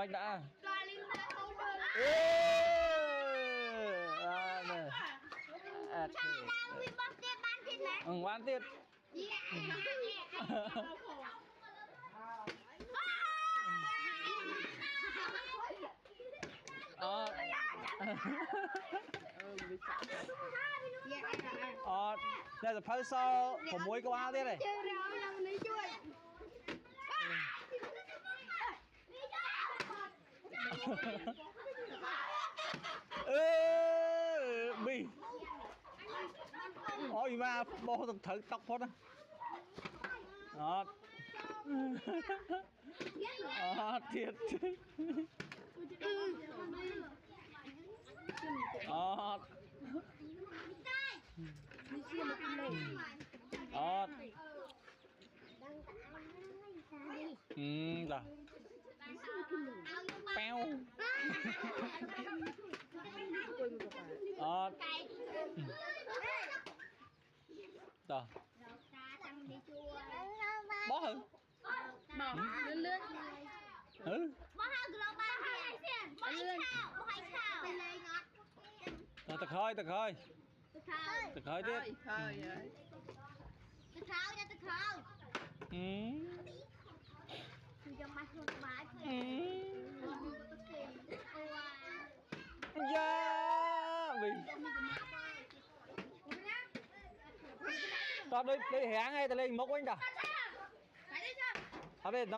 mạch đã bán tiền đây là phơi so của muối có bao thế này bị ôi mà bố thử tóc phốt á thiệt rồi peo rồi bó hử lươn lươn bó hao từ lâu ba ngày bó hay chào rồi thật hơi tiếp từ khâu nha từ khâu từ trong mai không bái tao đi hẹn hay tao lên mốc anh ta ở đây